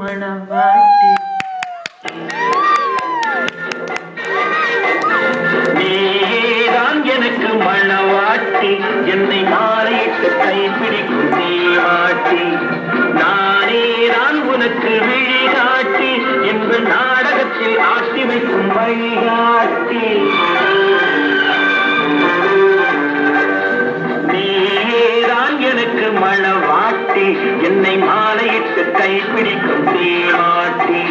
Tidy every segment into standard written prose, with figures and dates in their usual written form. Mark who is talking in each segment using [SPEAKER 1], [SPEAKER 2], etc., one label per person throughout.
[SPEAKER 1] மணவாட்டி நீதான் எனக்கு மணவாட்டி என்னை மாலையிட்டு கைப்பிடிக்கும் தீவாட்டி நானேதான் உனக்கு விழிகாட்டி என்று நாடகத்தில் ஆட்டி வைக்கும் வழிகாட்டி நீதான் எனக்கு மணவாட்டி என்னை மாலையிட்டு கைப்பிடிக்கும் தீவாட்டி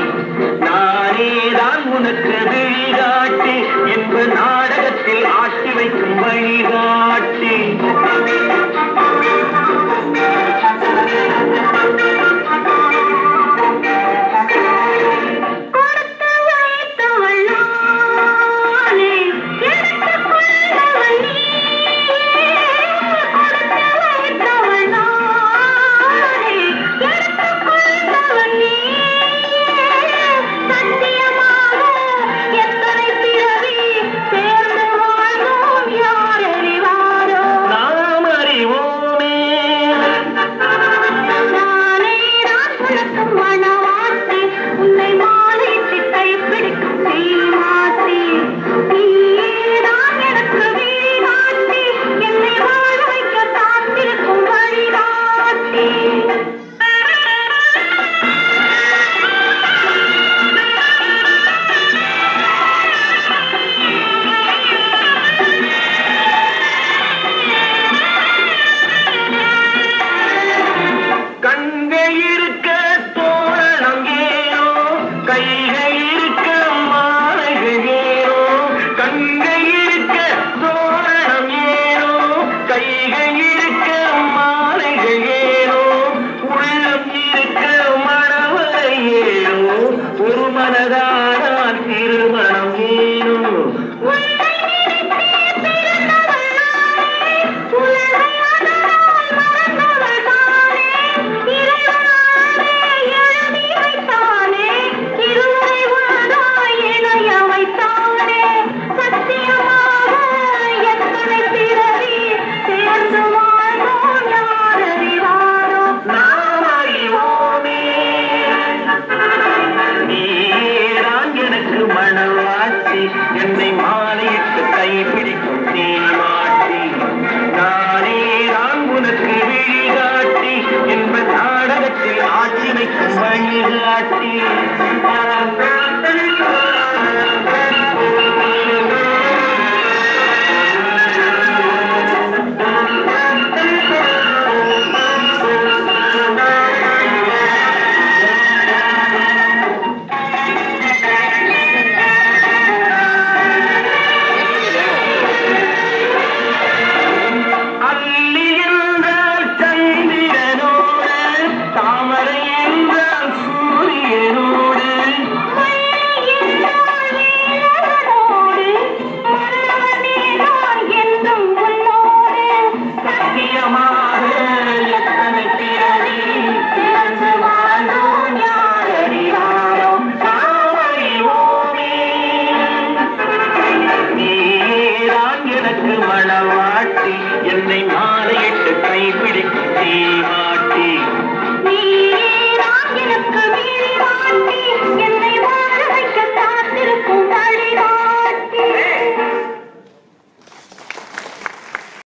[SPEAKER 1] நானேதான் உனக்கு விழிகாட்டி என்று நாடகத்தில் ஆட்டி வைக்கும் வழிகாட்டி ஒரு மனதானால் திருமணம் ஏனோ என்னை மாலையிட்டு கைப்பிடிக்கும் தீவாட்டி நானேதான் உனக்கு விழிகாட்டி என்ப நாடகத்தில் ஆட்சி வைக்கும் வழிகாட்டி